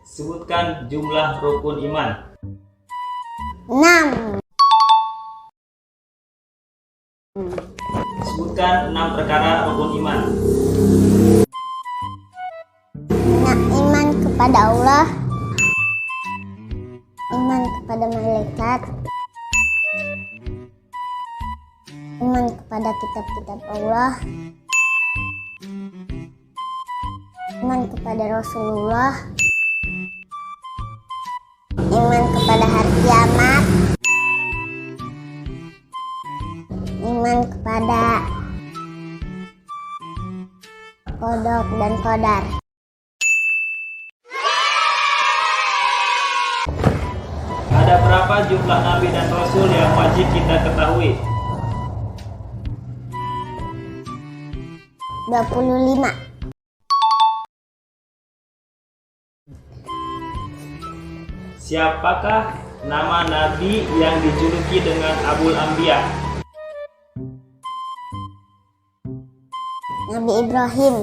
Sebutkan jumlah rukun iman. 6. Sebutkan 6 perkara rukun iman. Iman kepada Allah, iman kepada malaikat, iman kepada kitab-kitab Allah, iman kepada Rasulullah, iman kepada hari kiamat, iman kepada qada dan qadar. Ada berapa jumlah nabi dan rasul yang wajib kita ketahui? 25. Siapakah nama nabi yang dijuluki dengan Abul Anbiya? Nabi Ibrahim.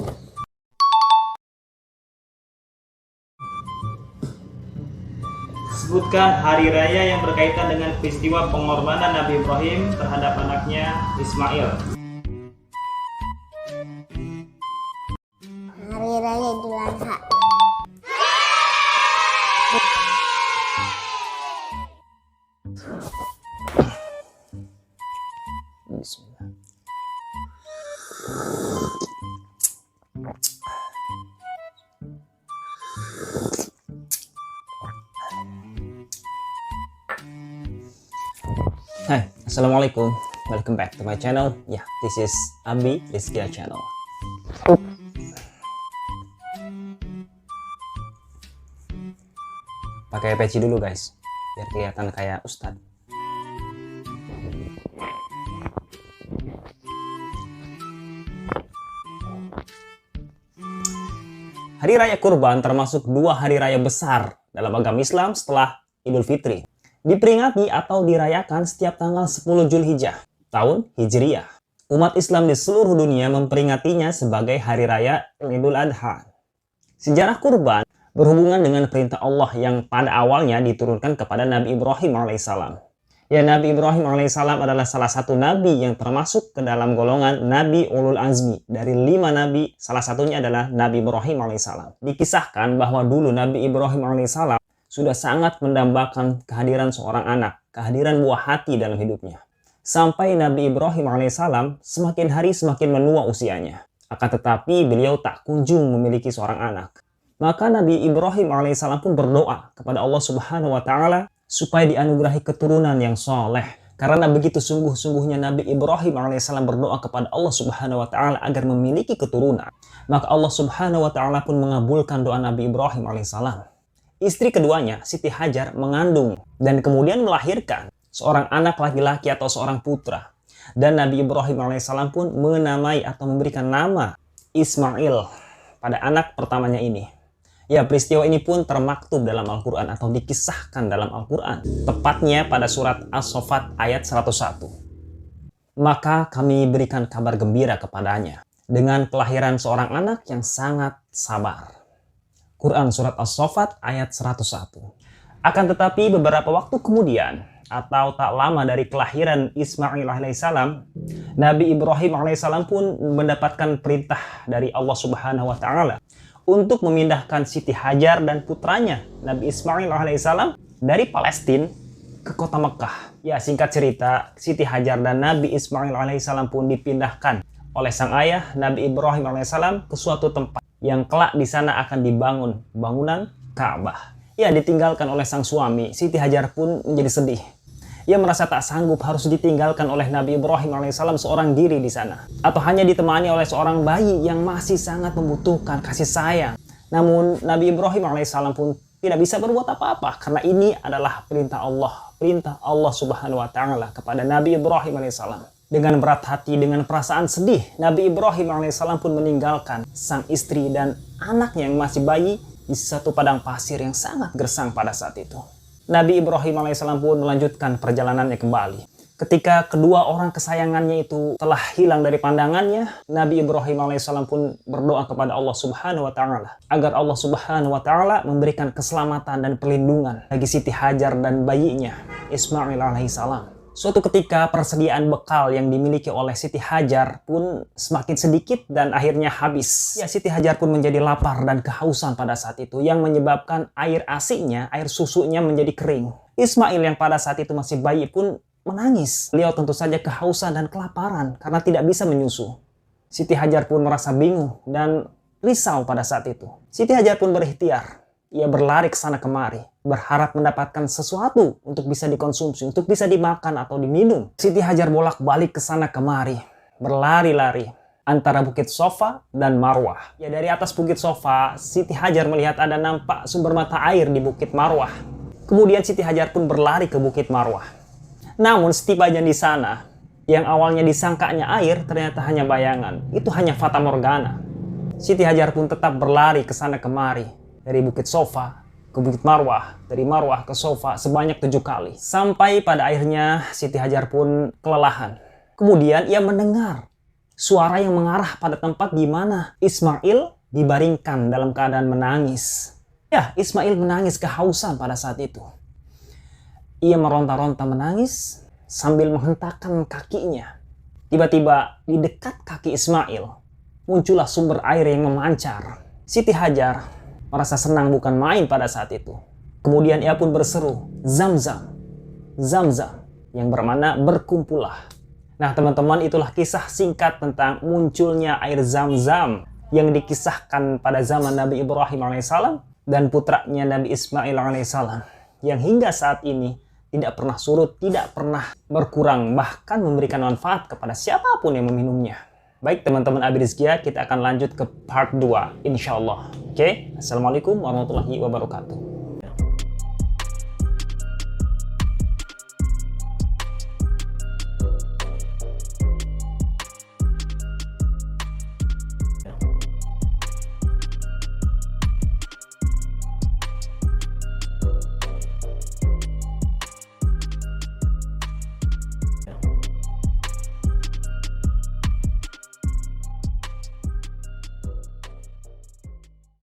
Sebutkan hari raya yang berkaitan dengan peristiwa pengorbanan Nabi Ibrahim terhadap anaknya Ismail. Hari Raya Idul Adha. Bismillah. Hai, assalamualaikum. Welcome back to my channel. Yeah, this is Abi Rizkia channel. Pakai peci dulu guys, biar kelihatan kayak ustadz. Hari Raya Kurban termasuk 2 hari raya besar dalam agama Islam setelah Idul Fitri. Diperingati atau dirayakan setiap tanggal 10 Zulhijjah, tahun Hijriyah. Umat Islam di seluruh dunia memperingatinya sebagai Hari Raya Idul Adha. Sejarah kurban berhubungan dengan perintah Allah yang pada awalnya diturunkan kepada Nabi Ibrahim alaihissalam. Ya, Nabi Ibrahim alaihissalam adalah salah satu nabi yang termasuk ke dalam golongan Nabi Ulul Azmi. Dari 5 nabi, salah satunya adalah Nabi Ibrahim alaihissalam. Dikisahkan bahwa dulu Nabi Ibrahim alaihissalam sudah sangat mendambakan kehadiran seorang anak, kehadiran buah hati dalam hidupnya. Sampai Nabi Ibrahim alaihissalam semakin hari semakin menua usianya. Akan tetapi beliau tak kunjung memiliki seorang anak. Maka Nabi Ibrahim alaihissalam pun berdoa kepada Allah Subhanahu wa Ta'ala supaya dianugerahi keturunan yang soleh. Karena begitu sungguh-sungguhnya Nabi Ibrahim alaihissalam berdoa kepada Allah Subhanahu wa Ta'ala agar memiliki keturunan. Maka Allah Subhanahu wa Ta'ala pun mengabulkan doa Nabi Ibrahim alaihissalam. Istri keduanya, Siti Hajar, mengandung dan kemudian melahirkan seorang anak laki-laki atau seorang putra. Dan Nabi Ibrahim alaihissalam pun menamai atau memberikan nama Ismail pada anak pertamanya ini. Ya, peristiwa ini pun termaktub dalam Al-Quran atau dikisahkan dalam Al-Quran. Tepatnya pada surat As-Saffat ayat 101. Maka kami berikan kabar gembira kepadanya dengan kelahiran seorang anak yang sangat sabar. Quran surat As-Saffat ayat 101. Akan tetapi beberapa waktu kemudian atau tak lama dari kelahiran Ismail alaihissalam, Nabi Ibrahim alaihissalam pun mendapatkan perintah dari Allah Subhanahu wa Ta'ala untuk memindahkan Siti Hajar dan putranya Nabi Ismail alaihissalam dari Palestina ke kota Mekah. Ya, singkat cerita, Siti Hajar dan Nabi Ismail alaihissalam pun dipindahkan oleh sang ayah Nabi Ibrahim alaihissalam ke suatu tempat yang kelak di sana akan dibangun bangunan Ka'bah. Ya, ditinggalkan oleh sang suami, Siti Hajar pun menjadi sedih. Ia merasa tak sanggup harus ditinggalkan oleh Nabi Ibrahim alaihissalam seorang diri di sana. Atau hanya ditemani oleh seorang bayi yang masih sangat membutuhkan kasih sayang. Namun Nabi Ibrahim alaihissalam pun tidak bisa berbuat apa-apa karena ini adalah perintah Allah Subhanahu wa Ta'ala kepada Nabi Ibrahim alaihissalam. Dengan berat hati, dengan perasaan sedih, Nabi Ibrahim alaihissalam pun meninggalkan sang istri dan anaknya yang masih bayi di satu padang pasir yang sangat gersang pada saat itu. Nabi Ibrahim alaihissalam pun melanjutkan perjalanannya kembali. Ketika kedua orang kesayangannya itu telah hilang dari pandangannya, Nabi Ibrahim alaihissalam pun berdoa kepada Allah Subhanahu wa Ta'ala agar Allah Subhanahu wa Ta'ala memberikan keselamatan dan perlindungan bagi Siti Hajar dan bayinya Ismail alaihissalam. Suatu ketika persediaan bekal yang dimiliki oleh Siti Hajar pun semakin sedikit dan akhirnya habis. Ya, Siti Hajar pun menjadi lapar dan kehausan pada saat itu yang menyebabkan air ASI-nya, air susunya menjadi kering. Ismail yang pada saat itu masih bayi pun menangis. Beliau tentu saja kehausan dan kelaparan karena tidak bisa menyusu. Siti Hajar pun merasa bingung dan risau pada saat itu. Siti Hajar pun berikhtiar. Ia berlari ke sana kemari, berharap mendapatkan sesuatu untuk bisa dikonsumsi, untuk bisa dimakan atau diminum. Siti Hajar bolak-balik ke sana kemari, berlari-lari antara Bukit Sofa dan Marwah. Ya, dari atas Bukit Sofa, Siti Hajar melihat ada nampak sumber mata air di Bukit Marwah. Kemudian Siti Hajar pun berlari ke Bukit Marwah. Namun setibanya di sana, yang awalnya disangkanya air ternyata hanya bayangan. Itu hanya fata morgana. Siti Hajar pun tetap berlari ke sana kemari. Dari Bukit Sofa ke Bukit Marwah, dari Marwah ke Sofa sebanyak 7 kali. Sampai pada akhirnya Siti Hajar pun kelelahan. Kemudian ia mendengar suara yang mengarah pada tempat di mana Ismail dibaringkan dalam keadaan menangis. Ya, Ismail menangis kehausan pada saat itu. Ia meronta-ronta menangis sambil menghentakkan kakinya. Tiba-tiba di dekat kaki Ismail muncullah sumber air yang memancar. Siti Hajar merasa senang bukan main pada saat itu. Kemudian ia pun berseru, Zam-Zam, Zam-Zam, yang bermakna berkumpullah. Nah teman-teman, itulah kisah singkat tentang munculnya air Zam-Zam yang dikisahkan pada zaman Nabi Ibrahim alaihissalam dan putranya Nabi Ismail alaihissalam, yang hingga saat ini tidak pernah surut, tidak pernah berkurang, bahkan memberikan manfaat kepada siapapun yang meminumnya. Baik teman-teman Abi Rizkia, kita akan lanjut ke part 2 insya Allah. Oke, Assalamualaikum warahmatullahi wabarakatuh.